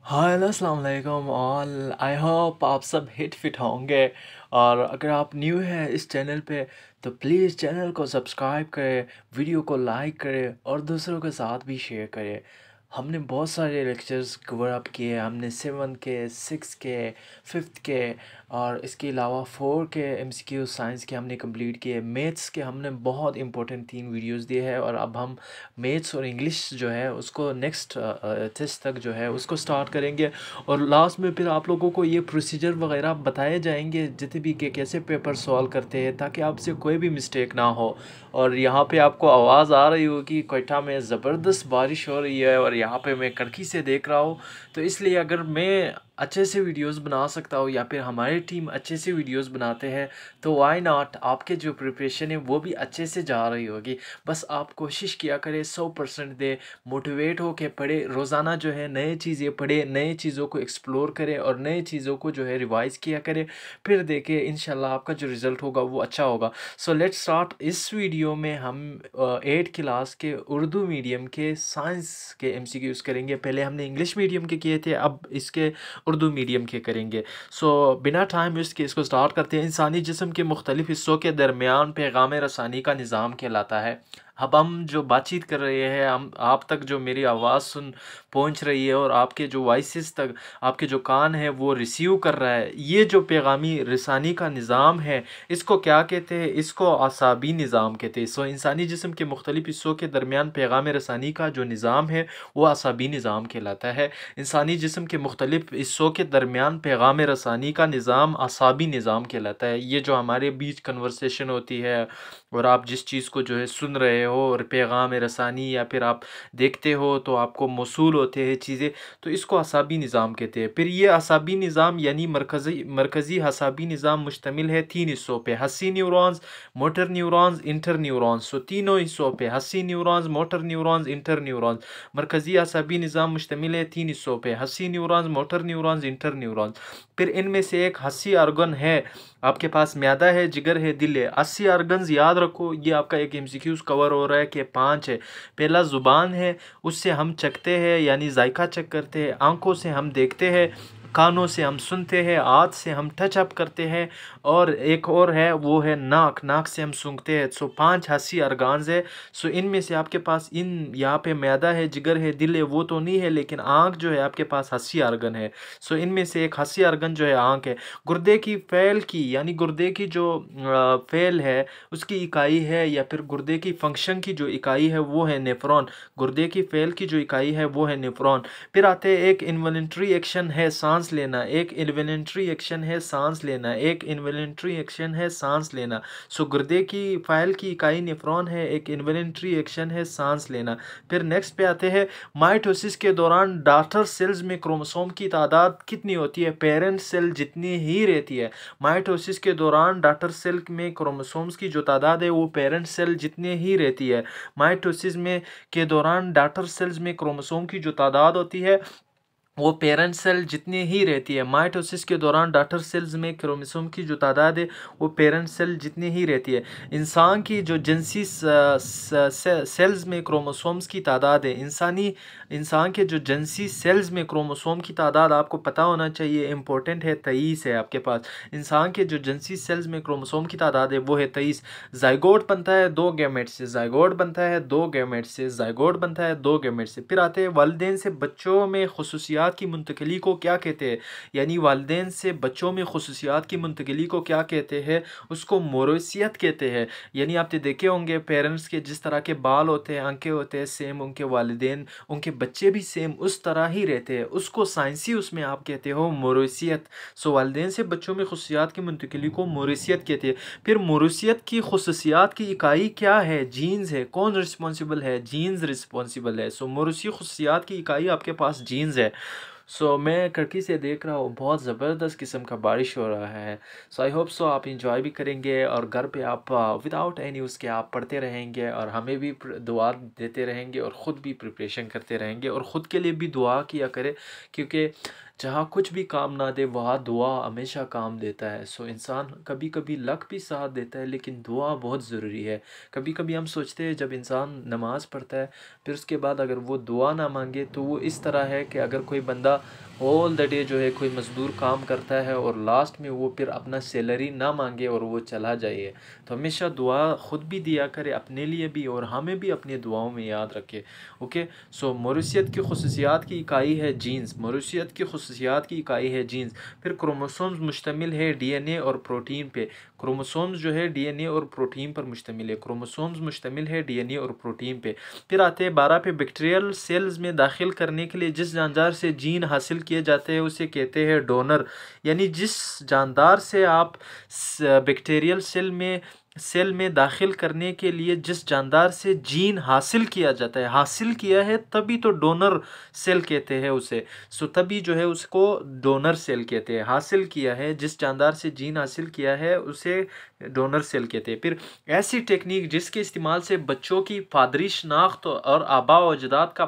हाय अस्सलाम वालेकुम all. I hope आप सब हिट फिट होंगे। और अगर आप न्यू हैं इस चैनल पे तो प्लीज़ चैनल को सब्सक्राइब करें, वीडियो को लाइक करें और दूसरों के साथ भी शेयर करें। हमने बहुत सारे लेक्चर्स कवर अप किए। हमने 7 के, 6 के, 5th के और इसके अलावा 4 के MCQ साइंस के हमने कंप्लीट किए। मैथ्स के हमने बहुत इंपॉर्टेंट 3 वीडियोस दिए हैं और अब हम मैथ्स और इंग्लिश जो है उसको नेक्स्ट टेस्ट तक जो है उसको स्टार्ट करेंगे। और लास्ट में फिर आप लोगों को ये प्रोसीजर वगैरह बताए जाएंगे जितने भी के कैसे पेपर सॉल्व करते हैं, ताकि आपसे कोई भी मिस्टेक ना हो। और यहाँ पे आपको आवाज़ आ रही होगी कोयटा में ज़बरदस्त बारिश हो रही है और यहाँ पे मैं खिड़की से देख रहा हूँ। तो इसलिए अगर मैं अच्छे से वीडियोस बना सकता हूँ या फिर हमारी टीम अच्छे से वीडियोस बनाते हैं तो वाई नॉट, आपके जो प्रिपरेशन है वो भी अच्छे से जा रही होगी। बस आप कोशिश किया करें, 100% दे, मोटिवेट हो के पढ़े, रोज़ाना जो है नए चीज़ें पढ़े, नए चीज़ों को एक्सप्लोर करें और नए चीज़ों को जो है रिवाइज़ किया करें। फिर देखिए इंशाल्लाह आपका जो रिज़ल्ट होगा वो अच्छा होगा। So let's start. इस वीडियो में हम 8 क्लास के उर्दू मीडियम के साइंस के MCQs करेंगे। पहले हमने इंग्लिश मीडियम के किए थे, अब इसके उर्दू मीडियम के करेंगे। सो बिना टाइम वेस्ट के इसको स्टार्ट करते हैं। इंसानी जिस्म के मुख्तलिफ हिस्सों के दरमियान पैगाम रसानी का निज़ाम कहलाता है। अब हम जो बातचीत कर रहे हैं, हम आप तक जो मेरी आवाज़ सुन पहुंच रही है और आपके जो वॉइसेस तक आपके जो कान है वो रिसीव कर रहा है, ये जो पैगामी रसानी का निज़ाम है इसको क्या कहते हैं? इसको आसाबी निज़ाम कहते हैं। सो इंसानी जिस्म के मुख्तलिफ हिस्सों के दरमियान पैगाम रसानी का जो निज़ाम है वो आसाबी निज़ाम कहलाता है। इंसानी जिस्म के मुख्तलिफ हिस्सों के दरमियान पैगाम रसानी का निज़ाम आसाबी निज़ाम कहलाता है। ये जो हमारे बीच कन्वर्सेशन होती है और आप जिस चीज़ को जो है सुन रहे हो और पैगाम रसानी या फिर आप देखते हो तो आपको मौसूल होते हैं चीज़ें, तो इसको असाबी निज़ाम कहते हैं। फिर ये असाबी निज़ाम यानी मरकज़ी असाबी निज़ाम मुश्तमिल है 3 हिस्सों पे: हसी neurons, motor neurons, inter neurons. So तीनों हिस्सों पे हसी neurons, motor neurons, inter neurons. मरकज़ी असाबी निज़ाम मुश्तमिल है 3 हिस्सों पे: हसी neurons, motor neurons, inter neurons. फिर इनमें से एक हसी आर्गन है। आपके पास म्यादा है, जिगर है, दिल है। 80 आर्गन्स याद रखो। ये आपका एक MCQs कवर हो रहा है कि 5 है। पहला ज़ुबान है, उससे हम चखते हैं यानी जायका चेक करते हैं। आंखों से हम देखते हैं, कानों से हम सुनते हैं, हाथ से हम टच अप करते हैं और एक और है वो है नाक, नाक से हम सूंघते हैं। सो 5 हसी अर्गान्स है। सो इनमें से आपके पास इन यहाँ पे मैदा है, जिगर है, दिल है, वो तो नहीं है, लेकिन आँख जो है आपके पास हसी अर्गन है। सो इनमें से एक हसी अर्गन जो है आँख है। गुर्दे की फैल की यानी गुर्दे की जो फैल है उसकी इकाई है या फिर गुर्दे की फंक्शन की जो इकाई है वो है नेफ्रॉन। गुर्दे की फैल की जो इकाई है वो है नेफ्रॉन। फिर आते हैं एक इन्वॉलंटरी एक्शन है सांस लेना, एक इन्वॉलंटरी एक्शन है सांस लेना, एक इन्वॉलंटरी एक्शन है सांस लेना। सो गुर्दे की फैल की इकाई नेफ्रॉन है, एक इन्वॉलंटरी एक्शन है सांस लेना। फिर नेक्स्ट पे आते हैं माइटोसिस के दौरान डॉटर सेल्स में क्रोमोसोम की तादाद कितनी होती है? पेरेंट सेल जितनी ही रहती है। माइटोसिस के दौरान डॉटर सेल में क्रोमोसोम्स की जो तादाद है वो पेरेंट सेल जितनी ही रहती है। माइटोसिस में के दौरान डॉटर सेल्स में क्रोमोसोम की जो तादाद होती है वो पेरेंट सेल जितनी ही रहती है। माइटोसिस के दौरान डॉटर सेल्स में क्रोमोसोम की जो तादाद है वो पेरेंट सेल जितनी ही रहती है। इंसान की जो जिनसी सेल्स में क्रोमोसोम्स की तादाद है, इंसान के जो जिनसी सेल्स में क्रोमोसोम की तादाद आपको पता होना चाहिए, इंपॉर्टेंट है, 23 है आपके पास। इंसान के जो जिनसी सेल्स में क्रोमोसोम की तादाद है वो है 23। जाइगोट बनता है 2 गैमेट से, जाइगोट बनता है 2 गैमेट से, जाइगोट बनता है 2 गैमेट से। फिर आते हैं वालिदैन से बच्चों में खुसूसियात की मुंतकिली को क्या कहते हैं? यानी वालिदैन से बच्चों में खुसूसियात की मुंतकिली को क्या कहते हैं? उसको मोरोसियत कहते हैं। यानी आपने देखे होंगे पेरेंट्स के जिस तरह के बाल होते हैं, आंखें होते हैं, सेम उनके वालिदैन, उनके बच्चे भी सेम उस तरह ही रहते हैं। उसको साइंसी उसमें आप कहते हो मोरोसियत। सो वालिदैन से बच्चों में खुसूसियात की मुंतकिली को मोरोसियत कहते हैं। फिर मोरोसियत की खुसूसियात की इकाई क्या है? जीन्स है। कौन रिस्पॉन्सिबल है? जीन्स रिस्पॉन्सिबल है। सो मोरोसी खुसूसियात की इकाई आपके पास जीन्स है। सो मैं खिड़की से देख रहा हूँ बहुत ज़बरदस्त किस्म का बारिश हो रहा है। सो आई होप सो आप इंजॉय भी करेंगे और घर पे आप विदाउट एनी उसके आप पढ़ते रहेंगे और हमें भी दुआ देते रहेंगे और ख़ुद भी प्रिपरेशन करते रहेंगे और ख़ुद के लिए भी दुआ किया करें, क्योंकि जहाँ कुछ भी काम ना दे वहाँ दुआ हमेशा काम देता है। सो इंसान कभी कभी लक भी साथ देता है, लेकिन दुआ बहुत ज़रूरी है। कभी कभी हम सोचते हैं जब इंसान नमाज़ पढ़ता है फिर उसके बाद अगर वो दुआ ना मांगे तो वो इस तरह है कि अगर कोई बंदा ऑल द डे जो है कोई मज़दूर काम करता है और लास्ट में वो फिर अपना सैलरी ना मांगे और वो चला जाए। तो हमेशा दुआ ख़ुद भी दिया करे, अपने लिए भी और हमें भी अपनी दुआओं में याद रखे। ओके। सो मॉरिशियस की खसूसियात की इकाई है जीन्स। मॉरिशियस की खसूसियात की इकाई है जीन्स। फिर क्रोमोसोम्स मुश्तमिल है डीएनए और प्रोटीन पे। क्रोमोसोम्स जो है डीएनए और प्रोटीन पर मुश्तमिल है। क्रोमोसोम्स मुश्तमिल है डीएनए और प्रोटीन पे। फिर आते हैं 12 पे, बैक्टीरियल सेल्स में दाखिल करने के लिए जिस जानदार से जीन हासिल किए जाते हैं उसे कहते हैं डोनर। यानी जिस जानदार से आप बैक्टीरियल सेल में दाखिल करने के लिए जिस जानदार से जीन हासिल किया जाता है, हासिल किया है तभी तो डोनर सेल कहते हैं उसे। सो तभी जो है उसको डोनर सेल कहते हैं। हासिल किया है, जिस जानदार से जीन हासिल किया है उसे डोनर सेल कहते हैं। फिर ऐसी टेक्निक जिसके इस्तेमाल से बच्चों की फादरी शनाख्त और आबा व अजदाद का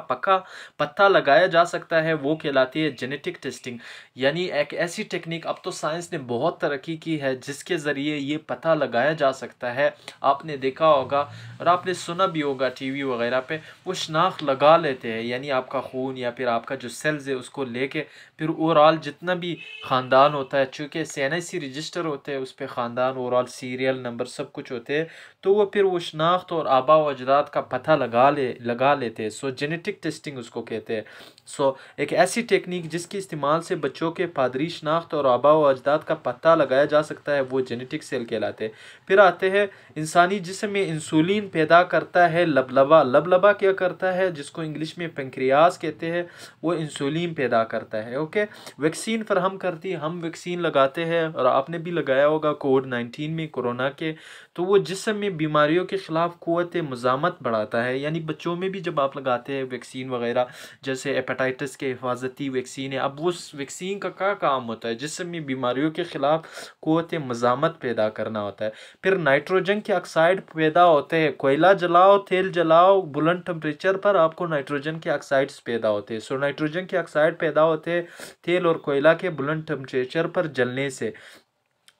पता लगाया जा सकता है वो कहलाती है जेनेटिक टेस्टिंग। यानी एक ऐसी टेक्निक, अब तो साइंस ने बहुत तरक्की की है जिसके ज़रिए ये पता लगाया जा सकता है। आपने देखा होगा और आपने सुना भी होगा टीवी वगैरह पे, वो शनाख्त लगा लेते हैं। यानी आपका खून या फिर आपका जो सेल्स है उसको लेके फिर ओवरऑल जितना भी ख़ानदान होता है, चूँकि CNIC रजिस्टर होते हैं उस पर ख़ानदान ओवरऑल सीरियल नंबर सब कुछ होते हैं, तो वो फिर वो शनाख्त और आबा व अजदाद का पता लगा लेते हैं। सो जेनेटिक टेस्टिंग उसको कहते हैं। सो एक ऐसी टेक्निक जिसके इस्तेमाल से बच्चों के पादरी शनाख्त और आबा व अजदाद का पता लगाया जा सकता है वो जेनेटिक सेल कहलाते हैं। फिर आते हैं इंसानी जिस्म में इंसुलिन पैदा करता है लबलबा। लबलबा क्या करता है, जिसको इंग्लिश में पेंक्रियाज कहते हैं, वो इंसुलिन पैदा करता है। ओके। वैक्सीन फराहम करती है, हम वैक्सीन लगाते हैं और आपने भी लगाया होगा कोविड-19 में, कोरोना के। तो वो जिस्म में बीमारियों के ख़िलाफ़ क़ुव्वत मुज़ामत बढ़ाता है। यानी बच्चों में भी जब आप लगाते हैं वैक्सीन वगैरह, जैसे हेपेटाइटिस के हिफाजती वैक्सीन है, अब उस वैक्सीन का क्या काम होता है, जिस्म में बीमारियों के ख़िलाफ़ क़ुव्वत मुज़ामत पैदा करना होता है। फिर नाइट्रोजन के ऑक्साइड पैदा होते हैं। कोयला जलाओ, तेल जलाओ, बुलंद टेम्परेचर पर आपको नाइट्रोजन के ऑक्साइड्स पैदा होते हैं। सो नाइट्रोजन के ऑक्साइड पैदा होते हैं तेल और कोयला के बुलंद टेम्परेचर पर जलने से।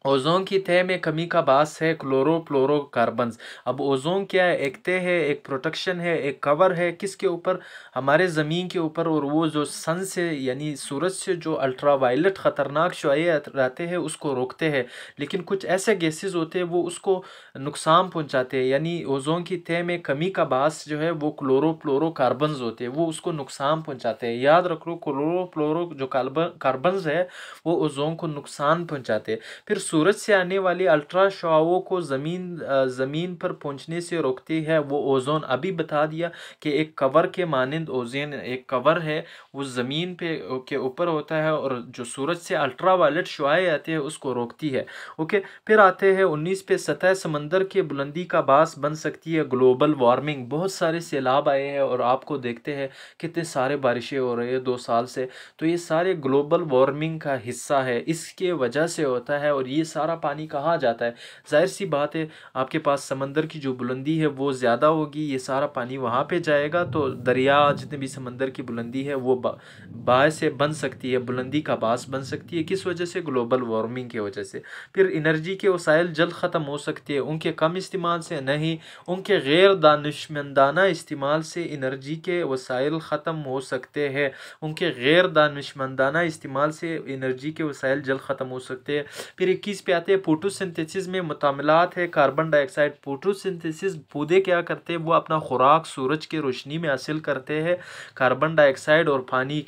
ओजोन की तह में कमी का बास है क्लोरोफ्लोरोकार्बन्स। अब ओजोन क्या है, एक तह है, एक प्रोटेक्शन है, एक कवर है, किसके ऊपर, हमारे ज़मीन के ऊपर। और वो जो सन से यानी सूरज से जो अल्ट्रावायलेट ख़तरनाक शुआए आते हैं उसको रोकते हैं, लेकिन कुछ ऐसे गैसेस होते हैं वो उसको नुकसान पहुंचाते हैं। यानी ओजोन की तह में कमी का बास जो है वो क्लोरोफ्लोरोकार्बन्स होते हैं, वो उसको नुकसान पहुंचाते हैं। याद रखो क्लोरोफ्लोरो जो कार्बन्स है वो ओजोन को नुकसान पहुंचाते हैं। फिर सूरज से आने वाली अल्ट्रा शुआओं को ज़मीन पर पहुंचने से रोकती है वो ओजोन। अभी बता दिया कि एक कवर के मानंद ओजोन एक कवर है, वो ज़मीन पे के ऊपर होता है और जो सूरज से अल्ट्रा वायलेट शुआएं आते हैं उसको रोकती है। ओके। फिर आते हैं 19 पे, सतह समंदर की बुलंदी का बास बन सकती है ग्लोबल वार्मिंग। बहुत सारे सैलाब आए हैं और आपको देखते हैं कितने सारे बारिशें हो रही है 2 साल से, तो ये सारे ग्लोबल वार्मिंग का हिस्सा है, इसके वजह से होता है। और ये सारा पानी कहाँ जाता है, जाहिर सी बात है आपके पास समंदर की जो बुलंदी है वो ज़्यादा होगी, ये सारा पानी वहाँ पे जाएगा, तो दरिया जितने भी समंदर की बुलंदी है वो बायस से बन सकती है, बुलंदी का बास बन सकती है। किस वजह से, ग्लोबल वार्मिंग की वजह से। फिर एनर्जी के वसाइल जल्द ख़त्म हो सकती है, उनके कम इस्तेमाल से नहीं, उनके गैर दानिशमंदाना इस्तेमाल से एनर्जी के वसाइल ख़त्म हो सकते हैं। उनके गैर दानिशमंदाना इस्तेमाल से एनर्जी के वसाइल जल्द ख़त्म हो सकते हैं। फिर 21 पे आते हैं फोटोसिंथेसिस में मुतामलात है कार्बन डाइऑक्साइड। फोटोसिंथेसिस पौधे क्या करते हैं, वो अपना खुराक सूरज की रोशनी में हासिल करते हैं कार्बन डाइऑक्साइड और पानी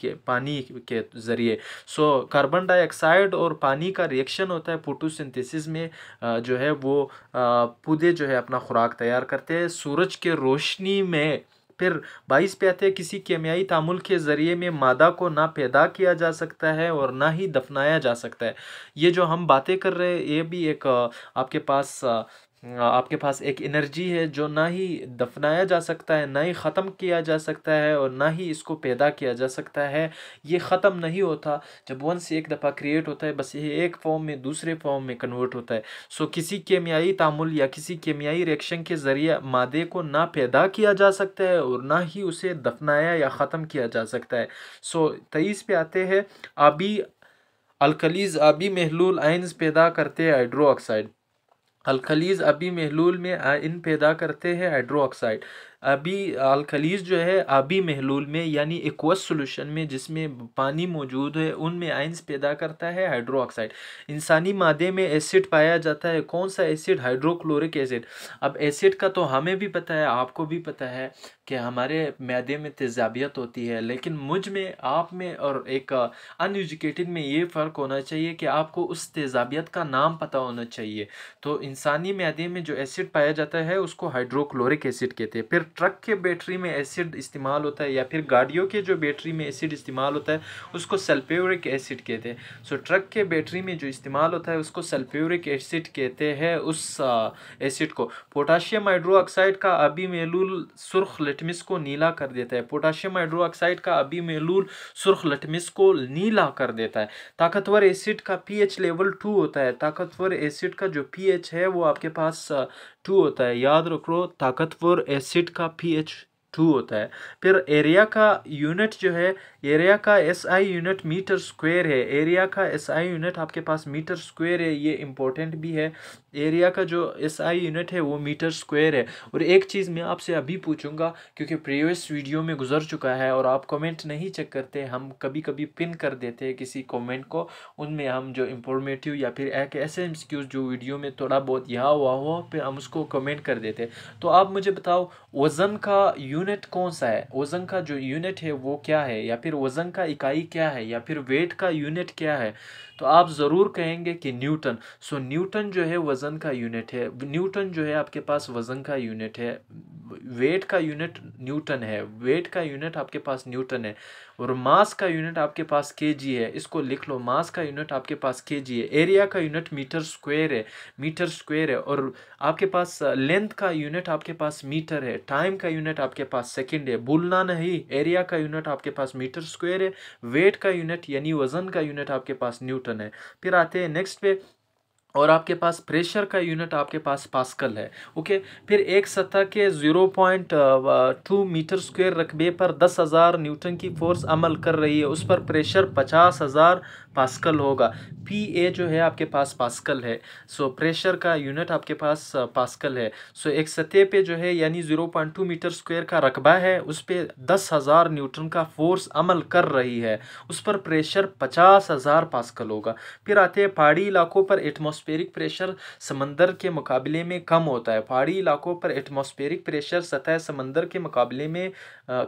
के ज़रिए। सो कार्बन डाइऑक्साइड और पानी का रिएक्शन होता है फोटोसिंथेसिस में, जो है वो पौधे जो है अपना खुराक तैयार करते हैं सूरज के रोशनी में। फिर 22 पे आते हैं, किसी केमियाई तामुल के ज़रिए में मादा को ना पैदा किया जा सकता है और ना ही दफनाया जा सकता है। ये जो हम बातें कर रहे हैं ये भी एक आपके पास आपके पास एक एनर्जी है जो ना ही दफनाया जा सकता है, ना ही ख़त्म किया जा सकता है, और ना ही इसको पैदा किया जा सकता है। ये ख़त्म नहीं होता। जब वंस एक दफ़ा क्रिएट होता है, बस ये एक फॉर्म में दूसरे फॉर्म में कन्वर्ट होता है। सो किसी केमियाई तामुल या किसी केमियाई रिएक्शन के ज़रिए मादे को ना पैदा किया जा सकता है और ना ही उसे दफनाया या ख़त्म किया जा सकता है। सो 23 पे आते हैं। आबी अल्कलीज़ आबी महलूल आयन्स पैदा करते हैं हाइड्रो ऑक्साइड। अल्कलीज़ आबी महलूल में आयन पैदा करते हैं हाइड्रो ऑक्साइड। अभी अल्कलीज़ जो है आबी महलूल में यानी एक्वस सॉल्यूशन में जिसमें पानी मौजूद है उनमें आयन्स पैदा करता है हाइड्रो ऑक्साइड। इंसानी मादे में एसिड पाया जाता है। कौन सा एसिड? Hydrochloric acid. अब एसिड का तो हमें भी पता है, आपको भी पता है कि हमारे मैदे में तेज़ाबियत होती है, लेकिन मुझ में, आप में और एक अनएजुकेटेड में ये फ़र्क होना चाहिए कि आपको उस तेज़ाबियत का नाम पता होना चाहिए। तो इंसानी मैदे में जो एसिड पाया जाता है उसको हाइड्रोक्लोरिक एसिड कहते हैं। फिर ट्रक के बैटरी में एसिड इस्तेमाल होता है या फिर गाड़ियों के जो बैटरी में एसिड इस्तेमाल होता है उसको सल्फ्यूरिक एसिड कहते हैं। सो ट्रक के बैटरी में जो इस्तेमाल होता है उसको सल्फ्यूरिक एसिड कहते हैं। उस एसिड को पोटाशियम हाइड्रोक्साइड का आबी महलूल सुर्ख लिटमस को नीला कर देता है। पोटाशियम हाइड्रोक्साइड का आबी महलूल सुर्ख लिटमस को नीला कर देता है। ताकतवर एसिड का पीएच लेवल 2 होता है। ताकतवर एसिड का जो पीएच है वो आपके पास 2 होता है। याद रखो, ताकतवर एसिड का पीएच 2 होता है। फिर एरिया का यूनिट जो है, एरिया का एसआई यूनिट मीटर स्क्वायर है। एरिया का एसआई यूनिट आपके पास मीटर स्क्वायर है, ये इंपॉर्टेंट भी है। एरिया का जो एसआई यूनिट है वो मीटर स्क्वायर है। और एक चीज़ मैं आपसे अभी पूछूंगा क्योंकि प्रीवियस वीडियो में गुजर चुका है और आप कमेंट नहीं चेक करते, हम कभी कभी पिन कर देते हैं किसी कमेंट को, उनमें हम जो इंफॉर्मेटिव या फिर एक ऐसे एमसीक्यूज जो वीडियो में थोड़ा बहुत यहाँ हुआ फिर हम उसको कमेंट कर देते हैं। तो आप मुझे बताओ वज़न का यूनिट कौन सा है? वज़न का जो यूनिट है वो क्या है, या फिर वज़न का इकाई क्या है, या फिर वेट का यूनिट क्या है? तो आप ज़रूर कहेंगे कि न्यूटन। सो न्यूटन जो है वज़न का यूनिट है। न्यूटन जो है आपके पास वज़न का यूनिट है। वेट का यूनिट न्यूटन है। वेट का यूनिट आपके पास न्यूटन है। और मास का यूनिट आपके पास केजी है। इसको लिख लो, मास का यूनिट आपके पास केजी है। एरिया का यूनिट मीटर स्क्वायर है। मीटर स्क्वायर है। और आपके पास लेंथ का यूनिट आपके पास मीटर है। टाइम का यूनिट आपके पास सेकंड है। भूलना नहीं, एरिया का यूनिट आपके पास मीटर स्क्वायर है। वेट का यूनिट यानी वज़न का यूनिट आपके पास न्यूटन है। फिर आते हैं नेक्स्ट पे, और आपके पास प्रेशर का यूनिट आपके पास पास्कल है। ओके। फिर एक सतह के 0.2 मीटर स्क्वायर रकबे पर 10,000 न्यूटन की फोर्स अमल कर रही है। उस पर प्रेशर 50,000 पास्कल होगा। पी ए जो है आपके पास पास्कल है। सो प्रेशर का यूनिट आपके पास पास्कल है। सो एक सतह पे जो है यानी 0.2 मीटर स्क्वायर का रकबा है, उस पर 10,000 न्यूटन का फोर्स अमल कर रही है। उस पर प्रेशर 50,000 पास्कल होगा। फिर आते हैं पहाड़ी इलाकों पर एटमॉस्फेरिक प्रेशर समंदर के मुकाबले में कम होता है। पहाड़ी इलाकों पर एटमॉस्फेरिक प्रेशर सतह समंदर के मुकाबले में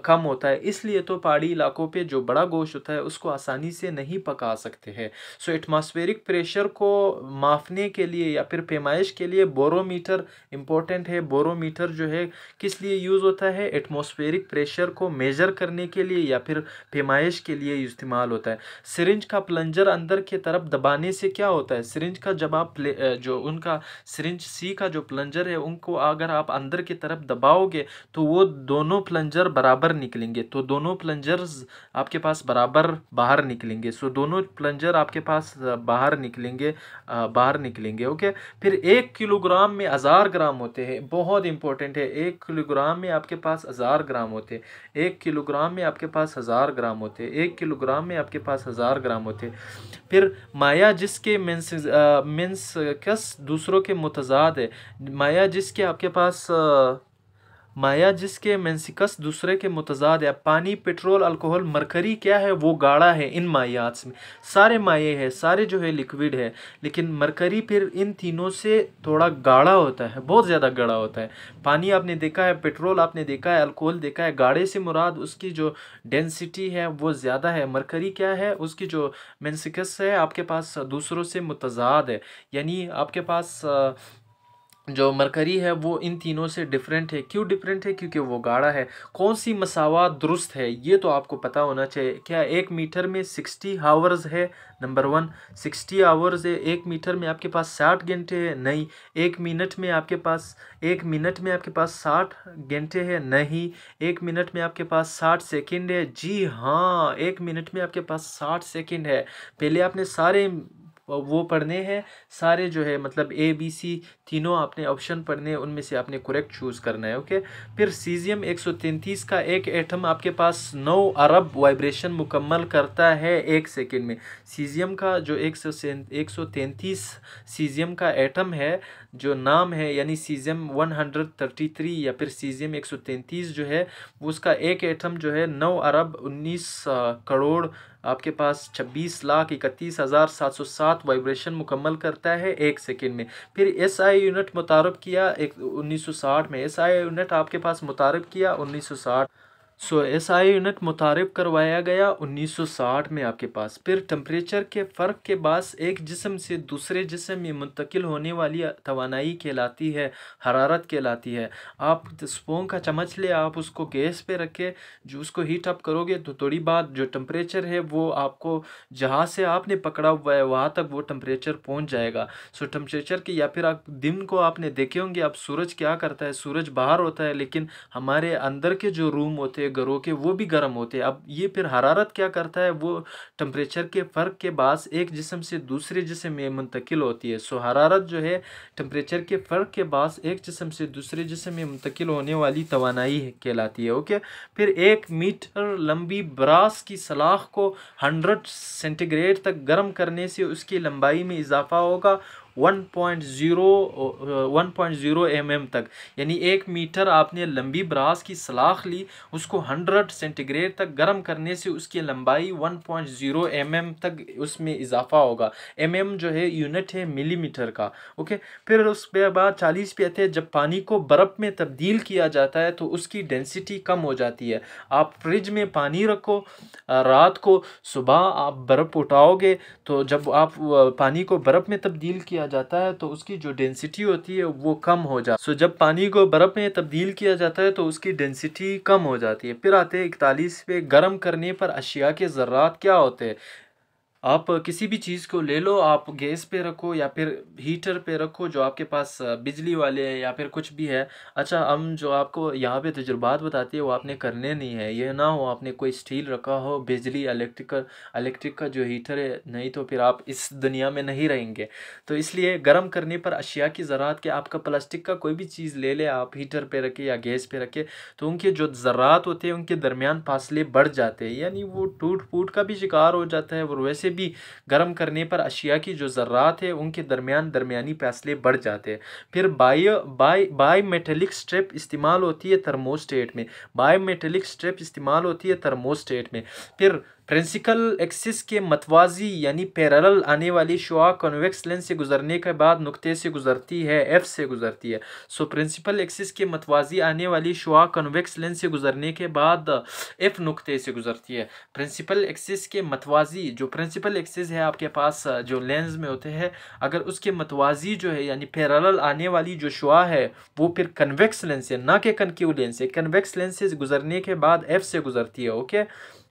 कम होता है। इसलिए तो पहाड़ी इलाकों पे जो बड़ा गोश्त होता है उसको आसानी से नहीं पका सकते हैं। सो एटमॉस्फेरिक प्रेशर को मापने के लिए या फिर पैमाइश के लिए बोरोमीटर इम्पोर्टेंट है। बोरोमीटर जो है किस लिए यूज़ होता है? एटमॉस्फेरिक प्रेशर को मेजर करने के लिए या फिर पैमाइश के लिए इस्तेमाल होता है। सिरिंज का प्लंजर अंदर की तरफ दबाने से क्या होता है? सिरिंज का जब आप जो उनका सिरिंज सी का जो प्लंजर है उनको अगर आप अंदर की तरफ दबाओगे तो वो दोनों प्लंजर बराबर निकलेंगे। तो दोनों प्लंजर्स आपके पास बराबर बाहर निकलेंगे। सो दोनों प्लंजर आपके पास बाहर निकलेंगे। ओके। फिर 1 किलोग्राम में 1000 ग्राम होते हैं। बहुत इंपॉर्टेंट है। 1 किलोग्राम में आपके पास 1000 ग्राम होते हैं। 1 किलोग्राम में आपके पास 1000 ग्राम होते हैं। 1 किलोग्राम में आपके पास 1000 ग्राम होते हैं। फिर माया जिसके मेंसिकस दूसरों के मुतजाद है। माया जिसके मेंसिकस दूसरे के मुतजाद है। पानी, पेट्रोल, अल्कोहल, मरकरी क्या है? वो गाढ़ा है। इन मायात में सारे माये हैं, सारे जो है लिक्विड है, लेकिन मरकरी फिर इन तीनों से थोड़ा गाढ़ा होता है, बहुत ज़्यादा गाढ़ा होता है। पानी आपने देखा है, पेट्रोल आपने देखा है, अल्कोहल देखा है। गाढ़े से मुराद उसकी जो डेंसिटी है वो ज़्यादा है। मरकरी क्या है? उसकी जो मेंसिकस है आपके पास दूसरों से मुतजाद है, यानी आपके पास जो मरकरी है वो इन तीनों से डिफरेंट है। क्यों डिफरेंट है? क्योंकि वो गाढ़ा है। कौन सी मसावात दुरुस्त है ये तो आपको पता होना चाहिए। क्या 1 मीटर में 60 आवर्स है? नंबर 1, 60 आवर्स है। 1 मीटर में आपके पास 60 घंटे है? नहीं। 1 मिनट में आपके पास 60 घंटे है? नहीं। 1 मिनट में आपके पास 60 सेकंड है? जी हाँ, 1 मिनट में आपके पास 60 सेकंड है। पहले आपने सारे वो पढ़ने हैं, सारे जो है मतलब ए बी सी तीनों आपने ऑप्शन पढ़ने हैं, उनमें से आपने करेक्ट चूज़ करना है। ओके। फिर सीजियम 133 का एक एटम आपके पास 9 अरब वाइब्रेशन मुकम्मल करता है 1 सेकंड में। सीजियम का जो 133 सीजियम का एटम है, जो नाम है यानी सीजियम 133 या फिर सीजियम 133 जो है, वो उसका एक एटम जो है 9 अरब 19 करोड़ आपके पास 26,31,707 वाइब्रेशन मुकम्मल करता है 1 सेकंड में। फिर SI यूनिट मुतारफ़ किया 1960 में। SI यूनिट आपके पास मुतारफ़ किया 1960। SI यूनिट मुतारफ़ करवाया गया 1960 में आपके पास। फिर टेम्परेचर के फ़र्क के बाद एक जिस्म से दूसरे जिस्म में मुंतकिल होने वाली तवानाई कहलाती है हरारत कहलाती है। आप स्पोंग का चम्मच ले, आप उसको गैस पे रखे, जो उसको हीट अप करोगे तो थोड़ी बात जो टेम्परेचर है वो आपको जहाँ से आपने पकड़ा हुआ है वहाँ तक वो टेम्परेचर पहुँच जाएगा। टेम्परेचर की, या फिर आप दिन को आपने देखे होंगे, अब सूरज क्या करता है, सूरज बाहर होता है लेकिन हमारे अंदर के जो रूम होते हैं घरों के वो भी गर्म होते हैं। अब ये फिर हरारत क्या करता है, वो टेम्परेचर के फ़र्क के बाद एक जिस्म से दूसरे जिस्म में मुंतकिल होती है। हरारत जो है टेम्परेचर के फ़र्क के बाद एक जिस्म से दूसरे जिस्म में मुंतकिल होने वाली तवानाई कहलाती है। ओके। फिर 1 मीटर लंबी ब्रास की सलाख को 100 सेंटीग्रेड तक गर्म करने से उसकी लंबाई में इजाफा होगा 1.0 mm तक। यानी 1 मीटर आपने लंबी ब्रास की सलाख ली, उसको 100 सेंटीग्रेड तक गर्म करने से उसकी लंबाई 1.0 mm तक उसमें इजाफा होगा। mm जो है यूनिट है मिलीमीटर का। ओके। फिर उसके बाद 40 पे आते हैं, जब पानी को बर्फ़ में तब्दील किया जाता है तो उसकी डेंसिटी कम हो जाती है। आप फ्रिज में पानी रखो, रात को सुबह आप बर्फ़ उठाओगे तो जब आप पानी को बर्फ़ में तब्दील किया जाता है तो उसकी जो डेंसिटी होती है वो कम हो जाती है। जब पानी को बर्फ़ में तब्दील किया जाता है तो उसकी डेंसिटी कम हो जाती है। फिर आते हैं 41 पे, गर्म करने पर अशिया के ज़र्रात क्या होते हैं। आप किसी भी चीज़ को ले लो, आप गैस पे रखो या फिर हीटर पे रखो जो आपके पास बिजली वाले है या फिर कुछ भी है। अच्छा, हम जो आपको यहाँ पे तजुर्बात बताती है वो आपने करने नहीं है। ये ना हो आपने कोई स्टील रखा हो, बिजली इलेक्ट्रिक का जो हीटर है, नहीं तो फिर आप इस दुनिया में नहीं रहेंगे। तो इसलिए गर्म करने पर अशिया की ज़रात के, आपका प्लास्टिक का कोई भी चीज़ ले ले, आप हीटर पे रखे या गैस पे रखे, तो उनके जो ज़रात होते हैं उनके दरमियान फासले बढ़ जाते हैं, यानी वो टूट फूट का भी शिकार हो जाता है। और वैसे भी गर्म करने पर अशिया की जो ज़र्रात है उनके दरमियानी फासले बढ़ जाते हैं। फिर बाई मेटेलिक स्ट्रिप इस्तेमाल होती है थर्मोस्टेट में। बाई मेटेलिक स्ट्रिप इस्तेमाल होती है थर्मोस्टेट में। फिर प्रिंसिपल एक्सिस के मतवाजी यानी पैरेलल आने वाली शुआ कॉन्वेक्स लेंस से गुजरने के बाद नुक्ते से गुजरती है, एफ से गुजरती है। प्रिंसिपल एक्सिस के मतवाजी आने वाली शुआ कॉन्वेक्स लेंस से गुजरने के बाद एफ नुक्ते से गुजरती है। प्रिंसिपल एक्सिस के मतवाजी, जो प्रिंसिपल एक्सिस है आपके पास जो लेंस में होते हैं, अगर उसके मतवाजी जो है यानी पैरेलल आने वाली जो शुआ है वो फिर कन्वेक्स लेंस है, ना कि कनकेव लेंस है। कन्वेक्स लेंस से गुजरने के बाद एफ से गुजरती है। ओके।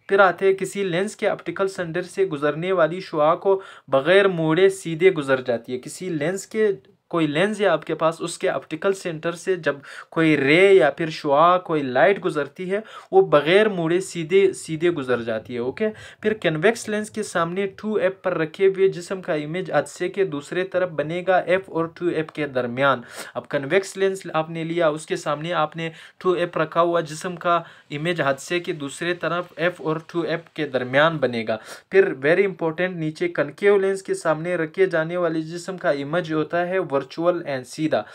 फिर आते हैं, किसी लेंस के ऑप्टिकल सेंटर से गुजरने वाली शुआ को बगैर मोड़े सीधे गुजर जाती है। किसी लेंस के, कोई लेंस है आपके पास, उसके ऑप्टिकल सेंटर से जब कोई रे या फिर शुआ, कोई लाइट गुजरती है, वो बगैर मुड़े सीधे सीधे गुजर जाती है। ओके। फिर कन्वेक्स लेंस के सामने 2f पर रखे हुए जिस्म का इमेज हादसे के दूसरे तरफ बनेगा f और 2f के दरमियान। अब कन्वेक्स लेंस आपने लिया, उसके सामने आपने 2f रखा हुआ, जिस्म का इमेज हादसे के दूसरे तरफ f और 2f के दरमियान बनेगा। फिर वेरी इंपॉर्टेंट, नीचे कनकेव लेंस के सामने रखे जाने वाले जिस्म का इमेज होता है वर्चुअल एंड सीधा,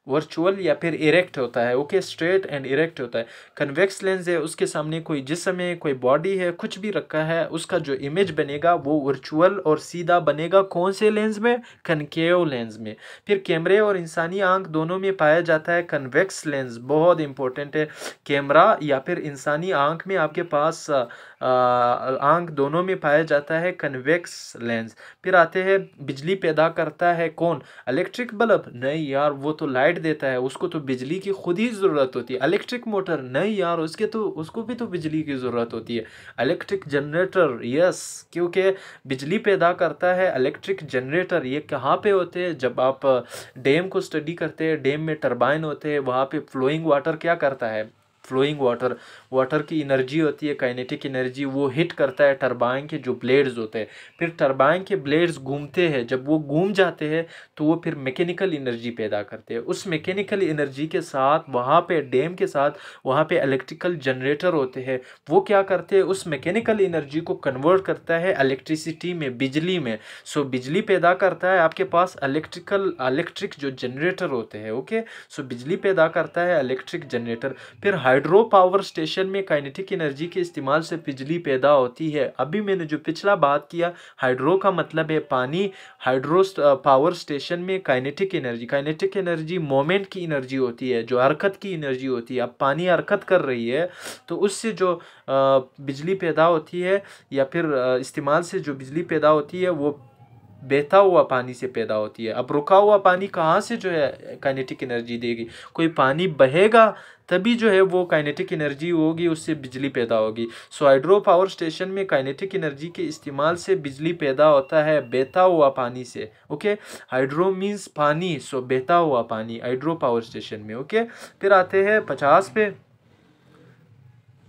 वर्चुअल या फिर इरेक्ट होता है। ओके। स्ट्रेट एंड इरेक्ट होता है। कन्वेक्स लेंस है, उसके सामने कोई जिस्म है, कोई बॉडी है, कुछ भी रखा है, उसका जो इमेज बनेगा वो वर्चुअल और सीधा बनेगा। कौन से लेंस में? कनकेव लेंस में। फिर कैमरे और इंसानी आंख दोनों में पाया जाता है कन्वेक्स लेंस। बहुत इंपॉर्टेंट है। कैमरा या फिर इंसानी आंख में आपके पास आंख दोनों में पाया जाता है कन्वेक्स लेंस। फिर आते हैं बिजली पैदा करता है कौन? Electric bulb? नहीं यार, वो तो लाइट देता है, उसको तो बिजली की खुद ही ज़रूरत होती है। Electric motor? नहीं यार, उसको भी तो बिजली की ज़रूरत होती है। Electric generator? यस, क्योंकि बिजली पैदा करता है इलेक्ट्रिक जनरेटर। ये कहाँ पे होते हैं? जब आप डैम को स्टडी करते हैं, डैम में टरबाइन होते हैं, वहाँ पे फ्लोइंग वाटर क्या करता है? फ्लोइंग वाटर, वाटर की एनर्जी होती है काइनेटिक एनर्जी, वो हिट करता है टरबाइन के जो ब्लेड्स होते हैं। फिर टरबाइन के ब्लेड्स घूमते हैं, जब वो घूम जाते हैं तो वो फिर मैकेनिकल एनर्जी पैदा करते हैं। उस मैकेनिकल एनर्जी के साथ वहाँ पे डैम के साथ वहाँ पे इलेक्ट्रिकल जनरेटर होते हैं, वो क्या करते हैं? उस मैकेनिकल एनर्जी को कन्वर्ट करता है इलेक्ट्रिसिटी में, बिजली में। सो बिजली पैदा करता है आपके पास इलेक्ट्रिक जो जनरेटर होते हैं। ओके, सो बिजली पैदा करता है इलेक्ट्रिक जनरेटर। फिर हाइड्रो पावर स्टेशन में काइनेटिक एनर्जी के इस्तेमाल से बिजली पैदा होती है। अभी मैंने जो पिछला बात किया, हाइड्रो का मतलब है पानी, हाइड्रो पावर स्टेशन में काइनेटिक एनर्जी मोमेंट की एनर्जी होती है, जो हरकत की एनर्जी होती है। अब पानी हरकत कर रही है तो उससे जो बिजली पैदा होती है, या फिर इस्तेमाल से जो बिजली पैदा होती है वो बहता हुआ पानी से पैदा होती है। अब रुका हुआ पानी कहाँ से जो है काइनेटिक एनर्जी देगी? कोई पानी बहेगा तभी जो है वो काइनेटिक एनर्जी होगी, उससे बिजली पैदा होगी। सो हाइड्रो पावर स्टेशन में काइनेटिक एनर्जी के इस्तेमाल से बिजली पैदा होता है बहता हुआ पानी से। ओके, हाइड्रो मीन्स पानी, सो बहता हुआ पानी हाइड्रो पावर स्टेशन में। ओके, फिर आते हैं 50 पे।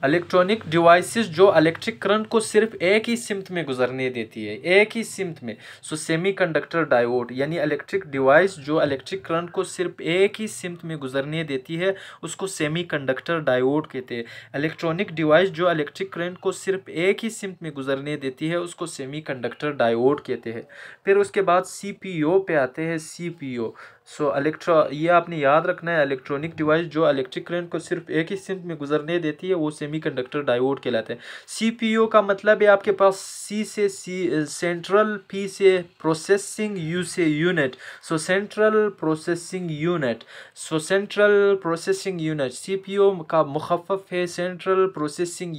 इलेक्ट्रॉनिक डिवाइसेस जो इलेक्ट्रिक करंट को सिर्फ एक ही सिमत में गुजरने देती है, एक ही सिमत में। सो सेमीकंडक्टर डायोड, यानी इलेक्ट्रिक डिवाइस जो इलेक्ट्रिक करंट को सिर्फ एक ही सिमत में गुजरने देती है, उसको सेमीकंडक्टर डायोड कहते हैं। इलेक्ट्रॉनिक डिवाइस जो इलेक्ट्रिक करंट को सिर्फ एक ही सिमत में गुजरने देती है, उसको सेमीकंडक्टर डायोड कहते हैं। फिर उसके बाद सीपीओ पे आते हैं। सीपीओ सो ये आपने याद रखना है, इलेक्ट्रॉनिक डिवाइस जो इलेक्ट्रिक करंट को सिर्फ एक ही सिमत में गुजरने देती है वो सेमीकंडक्टर डायोड कहलाते हैं। सीपीयू का मतलब है आपके पास सी से सेंट्रल, पी से प्रोसेसिंग, यू से यूनिट। सो सेंट्रल प्रोसेसिंग यूनिट, सीपीयू का मुखफ़्फ़ है सेंट्रल प्रोसेसिंग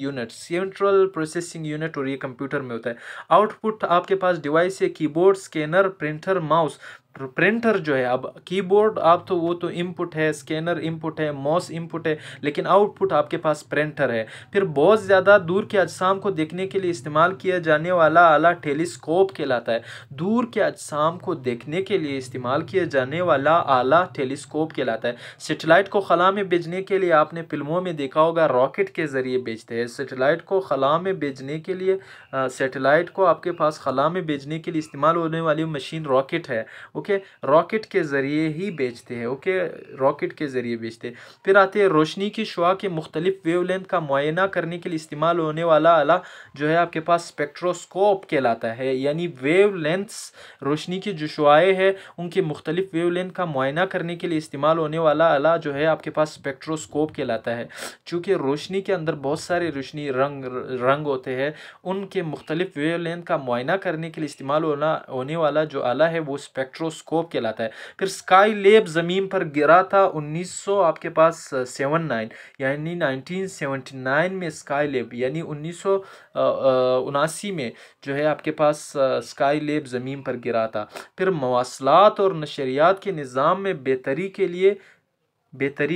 यूनिट, और ये कंप्यूटर में होता है। आउटपुट आपके पास डिवाइस है keyboard, scanner, printer, mouse. Printer जो है, अब कीबोर्ड आप तो वो तो इनपुट है, स्कैनर इनपुट है, माउस इनपुट है, लेकिन आउटपुट आपके पास प्रिंटर है। फिर बहुत ज़्यादा दूर के अजसाम को देखने के लिए इस्तेमाल किया जाने वाला आला टेलीस्कोप कहलाता है। दूर के अजसाम को देखने के लिए इस्तेमाल किया जाने वाला आला टेलीस्कोप कहलाता है। सेटेलाइट को खला में भेजने के लिए आपने फिल्मों में देखा होगा रॉकेट के ज़रिए भेजते हैं। सेटेलाइट को खला में भेजने के लिए सेटेलाइट को आपके पास खला में भेजने के लिए इस्तेमाल होने वाली मशीन रॉकेट है। ओके, रॉकेट के ज़रिए ही बेचते हैं। ओके, रॉकेट के ज़रिए बेचते हैं। फिर आते हैं रोशनी की शुआ के मुख्तलिफ वेवलेंथ का मुआयना करने के लिए इस्तेमाल होने वाला आला जो है आपके पास स्पेक्ट्रोस्कोप कहलाता है। यानी वेवलेंथ्स, रोशनी की जो शुआएँ हैं उनके मुख्तलिफ वेवलेंथ का मुआयना करने के लिए इस्तेमाल होने वाला आला जो है आपके पास स्पेक्ट्रोस्कोप कहलाता है। चूँकि रोशनी के अंदर बहुत सारे रोशनी रंग होते हैं, उनके मुख्तलिफ वेवलेंथ का मुआयना करने के लिए इस्तेमाल होने वाला जो आला है वो स्पेक्ट्रोस्कोप कहलाता है। फिर स्काई लैब ज़मीन पर गिरा था 1900 आपके पास 79, यानी 1979 में स्काई लैब, यानी 1979 में जो है आपके पास स्काई लैब ज़मीन पर गिरा था। फिर मवासलात और नशरियात के निज़ाम में बेहतरी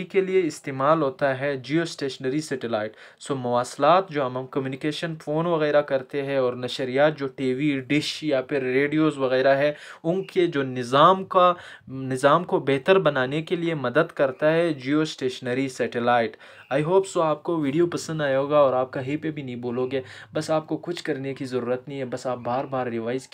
के लिए इस्तेमाल होता है जियो स्टेशनरी सेटेलाइट। सो मवासलात जो हम कम्युनिकेशन फ़ोन वगैरह करते हैं, और नशरियात जो टीवी डिश या फिर रेडियोज़ वगैरह है, उनके जो निज़ाम को बेहतर बनाने के लिए मदद करता है जियो stationery satellite. I hope so आपको वीडियो पसंद आया होगा और आप कहीं पे भी नहीं बोलोगे। बस आपको कुछ करने की ज़रूरत नहीं है, बस आप बार बार रिवाइज़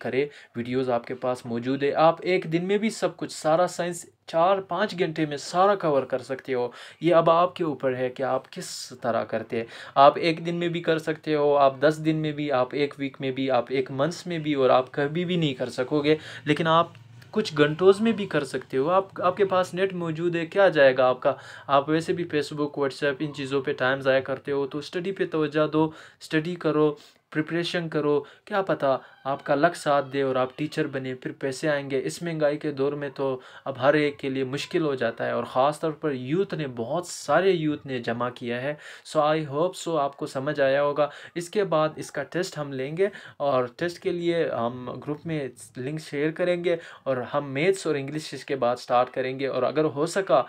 करें। वीडियोज़ आपके पास मौजूद है, आप एक दिन में भी सब कुछ सारा साइंस 4-5 घंटे में सारा कवर कर सकते हो। ये अब आपके ऊपर है कि आप किस तरह करते हैं। आप एक दिन में भी कर सकते हो, आप 10 दिन में भी, आप एक वीक में भी, आप एक मंथ्स में भी, और आप कभी भी नहीं कर सकोगे, लेकिन आप कुछ घंटों में भी कर सकते हो। आपके पास नेट मौजूद है, क्या जाएगा आपका। आप वैसे भी फेसबुक, व्हाट्सएप इन चीज़ों पे टाइम ज़ाया करते हो, तो स्टडी पे तवज्जो दो, स्टडी करो। प्रिपरेशन करो, क्या पता आपका लक साथ दे और आप टीचर बने, फिर पैसे आएंगे। इस महंगाई के दौर में तो अब हर एक के लिए मुश्किल हो जाता है, और ख़ास तौर पर यूथ ने, बहुत सारे यूथ ने जमा किया है। सो आई होप सो आपको समझ आया होगा। इसके बाद इसका टेस्ट हम लेंगे, और टेस्ट के लिए हम ग्रुप में लिंक शेयर करेंगे, और हम मैथ्स और इंग्लिश इसके बाद स्टार्ट करेंगे। और अगर हो सका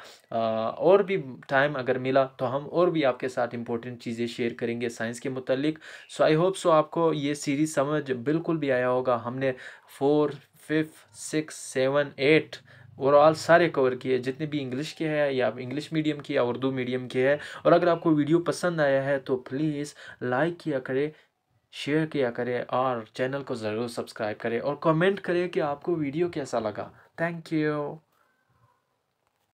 और भी टाइम अगर मिला तो हम और भी आपके साथ इंपॉर्टेंट चीज़ें शेयर करेंगे साइंस के मुतालिक। सो आई होप सो आपको ये सीरीज़ समझ बिल्कुल भी आया होगा। हमने 4, 5, 6, 7, 8 ओवरऑल सारे कवर किए, जितने भी इंग्लिश के हैं या इंग्लिश मीडियम के या उर्दू मीडियम के हैं। और अगर आपको वीडियो पसंद आया है तो प्लीज़ लाइक किया करें, शेयर किया करें, और चैनल को ज़रूर सब्सक्राइब करें, और कमेंट करें कि आपको वीडियो कैसा लगा। Thank you.